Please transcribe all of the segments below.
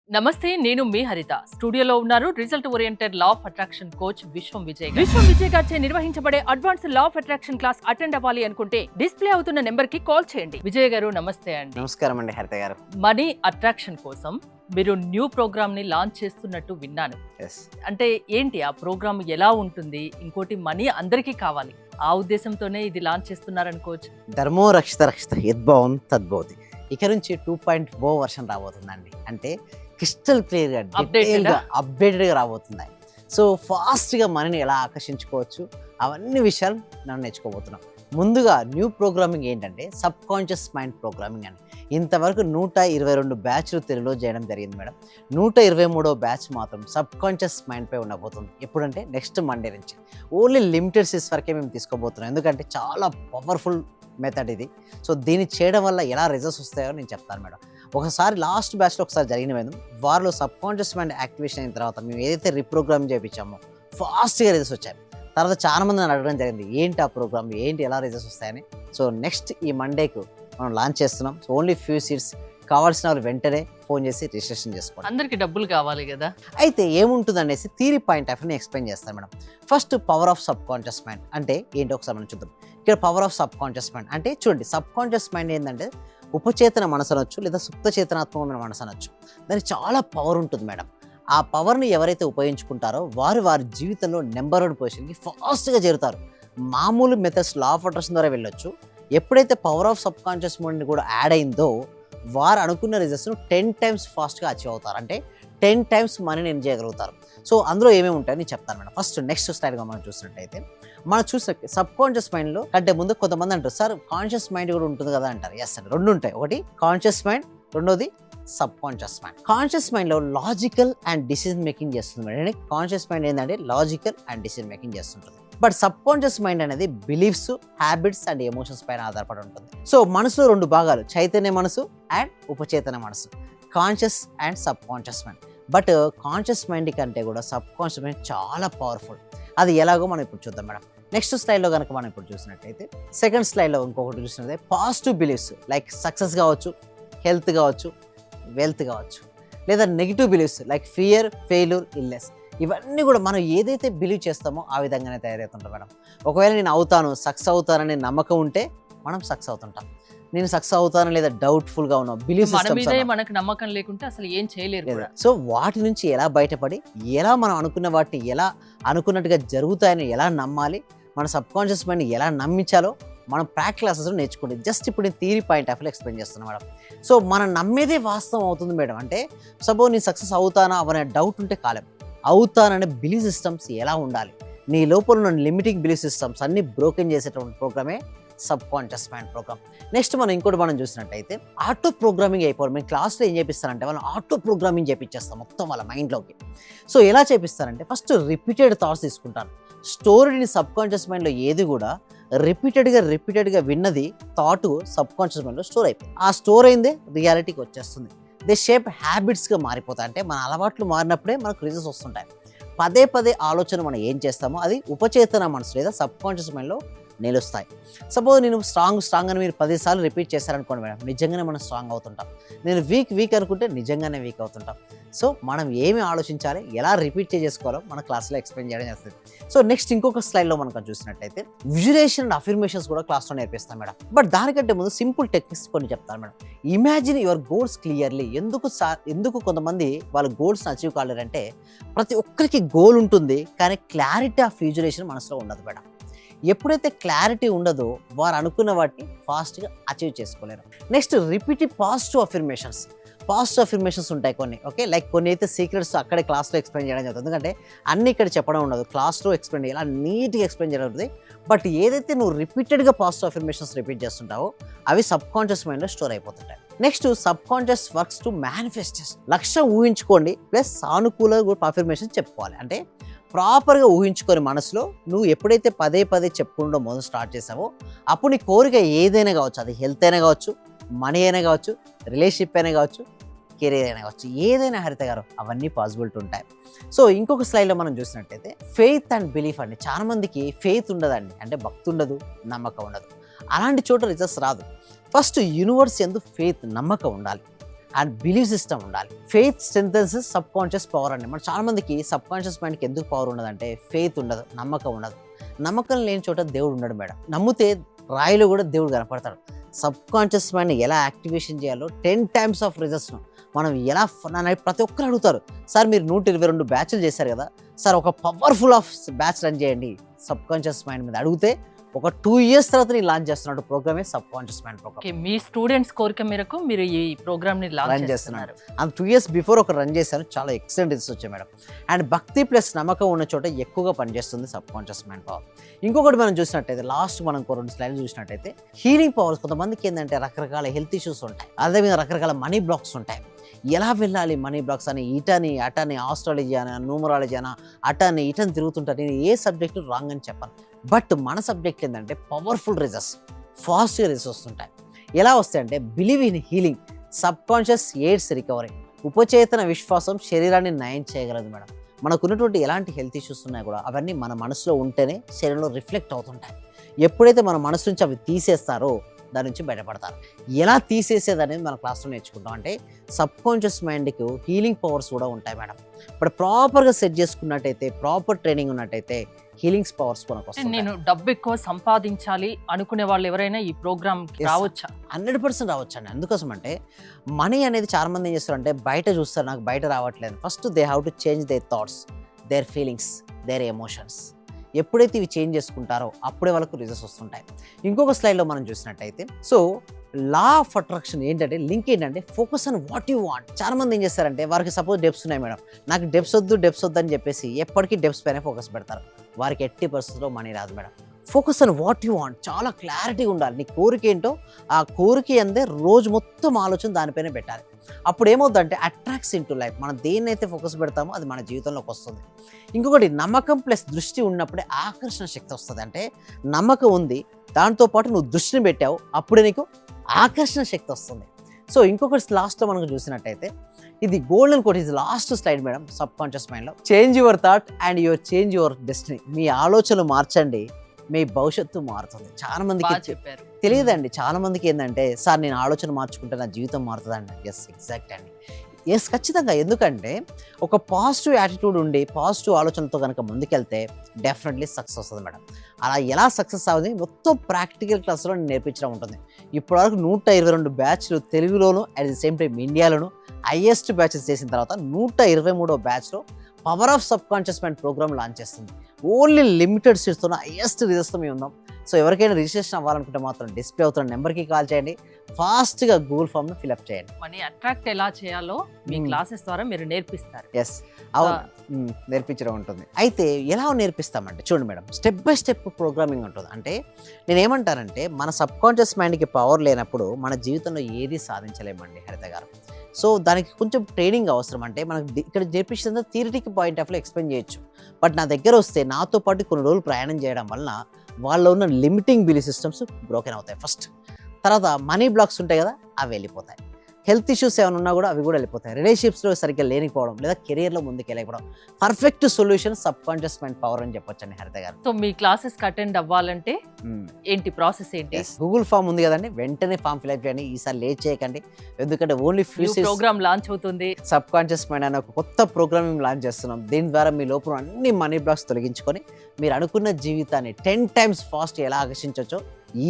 నమస్తే, నేను మీ హరిత. స్టూడియోలో ఉన్నారు result oriented law of attraction coach విశ్వం విజయ్ గారు. విశ్వం విజయ్ గారిచే నిర్వహించబడే advanced law of attraction class attend అవ్వాలి అనుకుంటే డిస్ప్లే అవుతున్న నెంబర్ కి కాల్ చేయండి. విజయ్ గారు నమస్తే అండి. నమస్కారం అండి హరిత గారు. మనీ అట్రాక్షన్ కోసం మీరు న్యూ ప్రోగ్రామ్ ని లాంచ్ చేస్తున్నట్టు విన్నాను. అంటే ఏంటి ఆ ప్రోగ్రామ్, ఎలా ఉంటుంది? ఇంకోటి, మనీ అందరికీ కావాలి, ఆ ఉద్దేశంతోనే ఇది లాంచ్ చేస్తున్నారనుకోవచ్చు. ధర్మో రక్షిత రక్షిత యద్భావం తద్భవతి. ఇక నుంచి 2.0 వర్షన్ రాబోతుందండి. అంటే క్రిస్టల్ క్లియర్గా అప్డేటెడ్గా రాబోతుంది. సో ఫాస్ట్గా మనీని ఎలా ఆకర్షించుకోవచ్చు, అవన్నీ విషయాలు మనం నేర్చుకోబోతున్నాం. ముందుగా న్యూ ప్రోగ్రామింగ్ ఏంటంటే సబ్ కాన్షియస్ మైండ్ ప్రోగ్రామింగ్ అండి. ఇంతవరకు 122 బ్యాచ్లు తెలుగులో చేయడం జరిగింది మేడం. 123వ బ్యాచ్ మాత్రం సబ్ కాన్షియస్ మైండ్పై ఉండబోతుంది. ఎప్పుడంటే నెక్స్ట్ మండే నుంచి. ఓన్లీ లిమిటెడ్ సీస్ వరకే మేము తీసుకోబోతున్నాం, ఎందుకంటే చాలా పవర్ఫుల్ మెథడ్ ఇది. సో దీన్ని చేయడం వల్ల ఎలా రిజల్ట్స్ వస్తాయో నేను చెప్తాను మేడం. ఒకసారి లాస్ట్ బ్యాచ్లో ఒకసారి జరిగిన మేడం, వారిలో సబ్ కాన్షియస్ మైండ్ యాక్టివేషన్ అయిన తర్వాత మేము ఏదైతే రీప్రోగ్రామ్ చేయించామో ఫాస్ట్గా రిజల్ట్స్ వచ్చాయి. తర్వాత చాలా మంది నన్ను అడగడం జరిగింది, ఏంటి ఆ ప్రోగ్రామ్, ఏంటి, ఎలా రిజల్ట్స్ వస్తాయని. సో నెక్స్ట్ ఈ మండేకు మనం లాంచ్ చేస్తున్నాం. సో ఓన్లీ ఫ్యూ సీట్స్, కావాల్సిన వాళ్ళు వెంటనే ఫోన్ చేసి రిజిస్ట్రేషన్ చేసుకోండి. అందరికి డబ్బులు కావాలి కదా. అయితే ఏముంటుంది అనేసి థియరీ పాయింట్ ఆఫ్ వ్యూని ఎక్స్ప్లెయిన్ చేస్తాను madam. First power of subconscious mind అంటే ఏంటో ఒకసారి మనం చూద్దాం. ఇక్కడ power of subconscious mind అంటే చూడండి, సబ్ కాన్షియస్ మైండ్ ఏంటంటే ఉపచేతన మనసు అనొచ్చు, లేదా సుప్త చేతనాత్మకమైన మనసు అనొచ్చు. దానికి చాలా పవర్ ఉంటుంది మేడం. ఆ పవర్ని ఎవరైతే ఉపయోగించుకుంటారో వారు వారి జీవితంలో నెంబర్ 1 పొజిషన్కి ఫాస్ట్గా చేరుతారు. మామూలు మెథడ్స్ లా ఆఫ్ అట్రాక్షన్ ద్వారా వెళ్ళొచ్చు. ఎప్పుడైతే power of subconscious mind కూడా యాడ్ అయిందో వారు అనుకున్న రిజల్ట్స్ను 10 టైమ్స్ ఫాస్ట్గా అచీవ్ అవుతారు. అంటే 10 టైమ్స్ మనీని ఎర్న్ చేయగలుగుతారు. సో అందులో ఏమేమి ఉంటాయని నేను చెప్తాను మేడం. ఫస్ట్ నెక్స్ట్ స్టైల్గా మనం చూసినట్టయితే, మనం చూసిన సబ్ కాన్షియస్ మైండ్లో కంటే ముందు కొంతమంది అంటారు, సార్ కాన్షియస్ మైండ్ కూడా ఉంటుంది కదా అంటారు. ఎస్ అండి, రెండు ఉంటాయి. ఒకటి కాన్షియస్ మైండ్, రెండోది సబ్ కాన్షియస్ మైండ్. కాన్షియస్ మైండ్లో లాజికల్ అండ్ డిసిజన్ మేకింగ్ చేస్తుంది మేడం. కాన్షియస్ మైండ్ ఏంటంటే లాజికల్ అండ్ డిసిజన్ మేకింగ్ చేస్తుంటుంది. బట్ సబ్ కాన్షియస్ మైండ్ అనేది బిలీఫ్స్, హ్యాబిట్స్ అండ్ ఎమోషన్స్ పైన ఆధారపడి ఉంటుంది. సో మనసులో 2 భాగాలు, చైతన్య మనసు అండ్ ఉపచేతన మనసు, conscious and sub conscious mind. But conscious mind కంటే కూడా సబ్ కాన్షియస్ మైండ్ చాలా పవర్ఫుల్. అది ఎలాగో మనం ఇప్పుడు చూద్దాం మేడం. నెక్స్ట్ స్లైడ్లో కనుక మనం ఇప్పుడు చూసినట్టయితే, సెకండ్ స్లైడ్లో ఇంకొకటి చూసినట్టయితే పాజిటివ్ బిలీఫ్స్ లైక్ సక్సెస్ కావచ్చు, హెల్త్ కావచ్చు, వెల్త్ కావచ్చు, లేదా negative beliefs like fear, failure, illness. ఇవన్నీ కూడా మనం ఏదైతే బిలీవ్ చేస్తామో ఆ విధంగానే తయారవుతుంటాం మేడం. ఒకవేళ నేను అవుతాను, సక్సెస్ అవుతానని నమ్మకం ఉంటే మనం సక్సెస్ అవుతుంటాం. నేను సక్సెస్ అవుతాను లేదా డౌట్ఫుల్గా ఉన్నాం, బిలీఫ్ మనకు నమ్మకం లేకుంటే అసలు ఏం చేయలేరు. సో వాటి నుంచి ఎలా బయటపడి, ఎలా మనం అనుకున్న వాటిని ఎలా అనుకున్నట్టుగా జరుగుతాయని ఎలా నమ్మాలి, మన సబ్ కాన్షియస్ మైండ్ ఎలా నమ్మించాలో మనం ప్రాక్టికల్ క్లాసెస్లో నేర్చుకోండి. జస్ట్ ఇప్పుడు నేను theory point of view explain చేస్తున్నాను మేడం. సో మనం నమ్మేదే వాస్తవం అవుతుంది మేడం. అంటే సపోజ్ నేను సక్సెస్ అవుతానా అవనే డౌట్ ఉంటే కాలేం. అవుతాననే బిలీఫ్ సిస్టమ్స్ ఎలా ఉండాలి, నీ లోపల ఉన్న లిమిటింగ్ బిలీఫ్ సిస్టమ్స్ అన్ని బ్రోకెన్ చేసేటువంటి ప్రోగ్రామే subconscious mind program. Next మనం ఇంకోటి మనం చూసినట్టయితే ఆటో ప్రోగ్రామింగ్ అయిపోవాలి. మేము క్లాస్లో ఏం చేపిస్తారంటే వాళ్ళు ఆటో ప్రోగ్రామింగ్ చేపించేస్తాం మొత్తం వాళ్ళ మైండ్లోకి. సో ఎలా చేపిస్తారంటే ఫస్ట్ రిపీటెడ్ థాట్స్ తీసుకుంటారు. స్టోరీని సబ్ కాన్షియస్ మైండ్లో ఏది కూడా రిపీటెడ్గా విన్నది థాట్ సబ్ కాన్షియస్ మైండ్లో స్టోర్ అయిపోయింది. ఆ స్టోర్ అయిందే రియాలిటీకి వచ్చేస్తుంది. దే షేప్ హ్యాబిట్స్గా మారిపోతాయి. అంటే మన అలవాట్లు మారినప్పుడే మనకు రిజల్ట్స్ వస్తుంటాయి. పదే ఆలోచన మనం ఏం చేస్తామో అది ఉపచేతన మనసు లేదా సబ్ కాన్షియస్ మైండ్లో నిలుస్తాయి. సపోజ్ నేను స్ట్రాంగ్ అని మీరు 10 సార్లు రిపీట్ చేశారనుకోండి మేడం, నిజంగానే మనం స్ట్రాంగ్ అవుతుంటాం. నేను వీక్ అనుకుంటే నిజంగానే వీక్ అవుతుంటాం. సో మనం ఏమి ఆలోచించాలి, ఎలా రిపీట్ చేసుకోవాలో మన క్లాస్లో ఎక్స్ప్లెయిన్ చేయడం చేస్తుంది. సో నెక్స్ట్ ఇంకొక స్లైడ్లో మనకు చూసినట్టయితే విజువలైజేషన్ అండ్ అఫర్మేషన్స్ కూడా క్లాస్లో నేర్పిస్తాం మేడం. బట్ దానికంటే ముందు సింపుల్ టెక్నిక్స్ కొన్ని చెప్తాను madam. Imagine your goals clearly. ఎందుకు కొంతమంది వాళ్ళ గోల్స్ని అచీవ్ కాలేరంటే, ప్రతి ఒక్కరికి గోల్ ఉంటుంది కానీ క్లారిటీ ఆఫ్ విజువలైజేషన్ మనసులో ఉండదు మేడం. ఎప్పుడైతే క్లారిటీ ఉండదో వారు అనుకున్న వాటిని ఫాస్ట్గా అచీవ్ చేసుకోలేరు. నెక్స్ట్ రిపీటెడ్ పాజిటివ్ అఫర్మేషన్స్ ఉంటాయి కొన్ని. ఓకే, లైక్ కొన్ని అయితే సీక్రెట్స్ అక్కడే క్లాస్లో ఎక్స్ప్లెయిన్ చేయడం జరుగుతుంది. ఎందుకంటే అన్ని ఇక్కడ చెప్పడం ఉండదు, క్లాస్లో ఎక్స్ప్లెయిన్ చేయాలి, నీట్గా ఎక్స్ప్లెయిన్ చేయడం ఉంటుంది. బట్ ఏదైతే నువ్వు రిపీటెడ్గా పాజిటివ్ అఫర్మేషన్స్ రిపీట్ చేస్తుంటావో అవి సబ్ కాన్షియస్ మైండ్లో స్టోర్ అయిపోతుంటాయి. Next subconscious works to manifestation. లక్ష్యం ఊహించుకోండి ప్లస్ సానుకూల అఫర్మేషన్ చెప్పుకోవాలి. అంటే ప్రాపర్గా ఊహించుకొని మనసులో నువ్వు ఎప్పుడైతే పదే చెప్పుకుంటూ మొదలు స్టార్ట్ చేసావో అప్పుడు నీ కోరిక ఏదైనా కావచ్చు, అది హెల్త్ అయినా కావచ్చు, మనీ అయినా కావచ్చు, రిలేషన్షిప్ అయినా కావచ్చు, కెరీర్ అయినా కావచ్చు, ఏదైనా హరిత గారు అవన్నీ పాసిబిలిటీ ఉంటాయి. సో ఇంకొక స్లైడ్లో మనం చూసినట్టయితే ఫెయిత్ అండ్ బిలీఫ్ అండి. చాలా మందికి ఫెయిత్ ఉండదండి, అంటే భక్తి ఉండదు, నమ్మకం ఉండదు. అలాంటి చోట రిజల్ట్స్ రాదు. ఫస్ట్ యూనివర్స్ యందు ఫెయిత్, నమ్మకం ఉండాలి. అండ్ బిలీవ్ సిస్టమ్ ఉండాలి. ఫెయిత్ స్ట్రెంథెన్స్ సబ్ కాన్షియస్ పవర్ అండి. మన చాలా మందికి సబ్ కాన్షియస్ మైండ్కి ఎందుకు పవర్ ఉండదంటే ఫెయిత్ ఉండదు, నమ్మకం ఉండదు. నమ్మకం లేని చోట దేవుడు ఉండడు మేడం. నమ్మితే రాయిలో కూడా దేవుడు కనపడతాడు. సబ్ కాన్షియస్ మైండ్ ఎలా యాక్టివేషన్ చేయాలో 10 times ఆఫ్ రిజల్ట్స్ను మనం ఎలా నన్ను ప్రతి ఒక్కరు అడుగుతారు, సార్ మీరు 122 బ్యాచ్లు చేశారు కదా సార్, ఒక పవర్ఫుల్ ఆఫ్ బ్యాచ్ రన్ చేయండి సబ్ కాన్షియస్ మైండ్ మీద అడిగితే ఒక 2 years తర్వాత నేను లాంచ్ చేస్తున్నాడు ప్రోగ్రామే subconscious mind program. Okay, మీ స్టూడెంట్స్ కోరిక మేరకు మీరు ఈ ప్రోగ్రామ్ ని రన్ లాంచ్ చేస్తున్నారు. చేస్తున్నారు. అండ్ 2 years బిఫోర్ ఒక రన్ చేశాను, చాలా ఎక్సలెంట్ రిజల్ట్స్ వచ్చాయి మేడం. అండ్ భక్తి ప్లస్ నమ్మకం ఉన్న చోట ఎక్కువగా పనిచేస్తుంది సబ్ కాన్షియస్ మైండ్ పవర్. ఇంకొకటి మనం చూసినట్టయితే లాస్ట్ మనం 2 స్లైడ్లు చూసినట్టయితే హీలింగ్ పవర్స్. కొంతమందికి ఏంటంటే రకరకాల హెల్త్ ఇష్యూస్ ఉంటాయి, అదేవిధంగా రకరకాల మనీ బ్లాక్స్ ఉంటాయి. ఎలా వెళ్ళాలి మనీ బ్లాక్స్ అని ఇటని అటని ఆస్ట్రాలజీ అని న్యూమరాలజీ అని అటని ఇటని తిరుగుతుంటారు. నేను ఏ సబ్జెక్టు రాంగ్ అని చెప్పాను, బట్ మన సబ్జెక్ట్ ఏంటంటే పవర్ఫుల్ రిజల్ట్స్, ఫాస్ట్గా రిజల్ట్స్ వస్తుంటాయి. ఎలా వస్తాయంటే believe in healing, subconscious aids recovery, ఉపచేతన విశ్వాసం శరీరాన్ని నయం చేయగలదు మేడం. మనకు ఉన్నటువంటి ఎలాంటి హెల్త్ ఇష్యూస్ ఉన్నాయి కూడా అవన్నీ మన మనసులో ఉంటేనే శరీరంలో రిఫ్లెక్ట్ అవుతుంటాయి. ఎప్పుడైతే మన మనసు నుంచి అవి తీసేస్తారో దాని నుంచి బయటపడతారు. ఎలా తీసేసేది అనేది మన క్లాస్లో నేర్చుకుంటాం. అంటే సబ్ కాన్షియస్ మైండ్కి హీలింగ్ పవర్స్ కూడా ఉంటాయి మేడం. ఇప్పుడు ప్రాపర్గా సెట్ చేసుకున్నట్టయితే, ప్రాపర్ ట్రైనింగ్ ఉన్నట్టయితే హీలింగ్స్ పవర్స్ మనకు వస్తాయి. నేను డబ్బు ఎక్కువ సంపాదించాలి అనుకునే వాళ్ళు ఎవరైనా ఈ ప్రోగ్రామ్ రావచ్చా? 100% రావచ్చు అండి. అందుకోసం అంటే మనీ అనేది చాలా మంది ఏం చేస్తారంటే బయట చూస్తారు, నాకు బయట రావట్లేదు. First they have to change their thoughts, there feelings, there emotions. ఎప్పుడైతే ఇవి చేంజ్ చేసుకుంటారో అప్పుడే వాళ్ళకు రిజల్ట్స్ వస్తుంటాయి. ఇంకొక స్లైడ్లో మనం చూసినట్టయితే సో లా ఆఫ్ అట్రాక్షన్ ఏంటంటే లింక్ ఏంటంటే focus on what you want. చాలా మంది ఏం చేస్తారంటే వారికి సపోజ్ డెప్స్ ఉన్నాయి మేడం, నాకు డెప్స్ వద్దు అని చెప్పేసి ఎప్పటికీ డెప్స్ పైన ఫోకస్ పెడతారు. వారికి 80% మనీ రాదు madam. Focus on what you want, చాలా క్లారిటీగా ఉండాలి. నీ కోరిక ఏంటో ఆ కోరిక అందే రోజు మొత్తం ఆలోచన దానిపైన పెట్టాలి. అప్పుడు ఏమవుతుందంటే అట్రాక్ట్స్ ఇన్ టు లైఫ్. మనం దేన్నైతే ఫోకస్ పెడతామో అది మన జీవితంలోకి వస్తుంది. ఇంకొకటి నమ్మకం ప్లస్ దృష్టి ఉన్నప్పుడే ఆకర్షణ శక్తి వస్తుంది. అంటే నమ్మకం ఉంది, దాంతోపాటు నువ్వు దృష్టిని పెట్టావు, అప్పుడే నీకు ఆకర్షణ శక్తి వస్తుంది. సో ఇంకొకటి లాస్ట్లో మనకు చూసినట్టయితే ఇది గోల్డెన్ కోట్, ఇది last slide madam. Subconscious మైండ్లో change your thought and change your destiny. మీ ఆలోచనలు మార్చండి, మీ భవిష్యత్తు మారుతుంది. చాలా మందికి చెప్పారు తెలియదండి. చాలా మందికి ఏంటంటే సార్ నేను ఆలోచన మార్చుకుంటే నా జీవితం మారుతుందండి. ఎస్, ఎగ్జాక్ట్ అండి. ఎస్, ఖచ్చితంగా. ఎందుకంటే ఒక పాజిటివ్ యాటిట్యూడ్ ఉండి పాజిటివ్ ఆలోచనతో కనుక ముందుకెళ్తే డెఫినెట్లీ సక్సెస్ వస్తుంది మేడం. అలా ఎలా సక్సెస్ అవుతుంది మొత్తం ప్రాక్టికల్ క్లాస్లో నేను నేర్పించడం ఉంటుంది. ఇప్పటివరకు 122 బ్యాచ్లు తెలుగులోను అట్ ది సేమ్ టైం ఇండియాలోను హైయెస్ట్ బ్యాచెస్ చేసిన తర్వాత 123వ బ్యాచ్లో power of subconscious mind program launch చేస్తుంది. ఓన్లీ లిమిటెడ్ సీట్స్తో హైయెస్ట్ రిజల్ట్స్తో మేము ఉన్నాం. సో ఎవరికైనా రిజిస్ట్రేషన్ అవ్వాలనుకుంటే మాత్రం డిస్ప్లే అవుతున్న నెంబర్కి కాల్ చేయండి, ఫాస్ట్గా గూగుల్ ఫామ్ను ఫిల్అప్ చేయండి. మనీ అట్రాక్ట్ ఎలా చేయాలో మీ క్లాసెస్ ద్వారా మీరు నేర్పిస్తారు. ఎస్, అవును, నేర్పించడం ఉంటుంది. అయితే ఎలా నేర్పిస్తామంటే చూడండి madam, step by step programming ఉంటుంది. అంటే నేను ఏమంటానంటే మన సబ్ కాన్షియస్ మైండ్కి పవర్ లేనప్పుడు మన జీవితంలో ఏది సాధించలేమండి హరిత గారు. సో దానికి కొంచెం ట్రైనింగ్ అవసరం. అంటే మనకు ఇక్కడ నేర్పించిన థియరిటిక్ పాయింట్ ఆఫ్ లో ఎక్స్ప్లెయిన్ చేయొచ్చు, బట్ నా దగ్గర వస్తే నాతో పాటు కొన్ని రోజులు ప్రయాణం చేయడం వలన వాళ్ళలో ఉన్న లిమిటింగ్ బిలీఫ్ సిస్టమ్స్ బ్రోకెన్ అవుతాయి ఫస్ట్. తర్వాత మనీ బ్లాక్స్ ఉంటాయి కదా, అవి వెళ్ళిపోతాయి. హెల్త్ ఇష్యూస్ ఏమైనా ఉన్నా కూడా అవి కూడా వెళ్ళిపోతాయి. రిలేషన్షిప్స్లో సరిగ్గా లేనిపోవడం లేదా కెరియర్లో ముందుకు వెళ్ళకపోవడం, perfect solution subconscious mind power అని చెప్పొచ్చండి హరిత గారు. సో మీ క్లాసెస్కి అటెండ్ అవ్వాలంటే ఏంటి ప్రాసెస్ ఏంటి? గూగుల్ ఫామ్ ఉంది కదండి, వెంటనే ఫామ్ ఫిల్అప్ చేయండి. ఈసారి లేట్ చేయకండి, ఎందుకంటే ఓన్లీ ప్రోగ్రామ్ లాంచ్ అవుతుంది. సబ్ కాన్షియస్ మైండ్ అనే ఒక కొత్త ప్రోగ్రామింగ్ లాంచ్ చేస్తున్నాం. దీని ద్వారా మీ లోపల అన్ని మనీ బ్లాక్స్ తొలగించుకొని మీరు అనుకున్న జీవితాన్ని 10 times ఫాస్ట్ ఎలా ఆకర్షించవచ్చో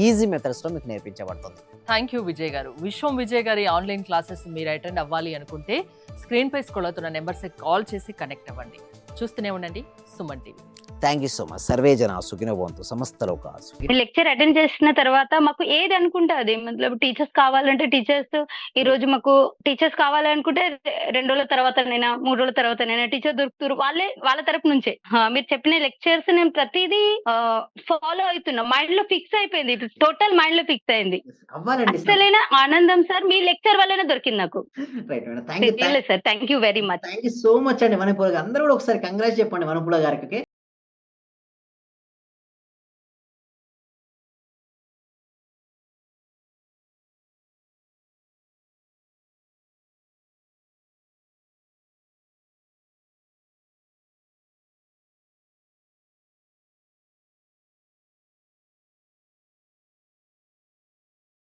ఈజీ మెథడ్స్లో మీకు నేర్పించబడుతుంది. థ్యాంక్ యూ విజయ్ గారు. విశ్వం విజయ్ గారి ఆన్లైన్ క్లాసెస్ మీరు అటెండ్ అవ్వాలి అనుకుంటే స్క్రీన్ పై స్క్రోల్ అవుతున్న నెంబర్స్కి కాల్ చేసి కనెక్ట్ అవ్వండి. చూస్తూనే ఉండండి Suman TV. Thank you so much. Survey జన సుఖినో భవంతు, సమస్త లోకా సుఖినో. లెక్చర్ అటెండ్ చేసిన తర్వాత మాకు ఏది అనుకుంటే అది, మతలబ్ టీచర్స్ కావాలంటే టీచర్స్, ఈ రోజు మాకు టీచర్స్ కావాలనుకుంటే 2 రోజుల తర్వాతనైనా 3 రోజుల తర్వాతనైనా టీచర్ దొరుకుతారు. వాళ్ళ తరపు నుంచే మీరు చెప్పిన లెక్చర్స్ నేను ప్రతిదీ ఫాలో అవుతున్నా. మైండ్ లో ఫిక్స్ అయిపోయింది, టోటల్ మైండ్ లో ఫిక్స్ అయింది. అసలైన ఆనందం సార్ మీ లెక్చర్ వల్లనే దొరికింది నాకు. Sir thank you very much. Thank you so much అండి. వనపూల అందరూ కూడా ఒకసారి కంగ్రాట్స్ చెప్పండి వనపూల గారికి.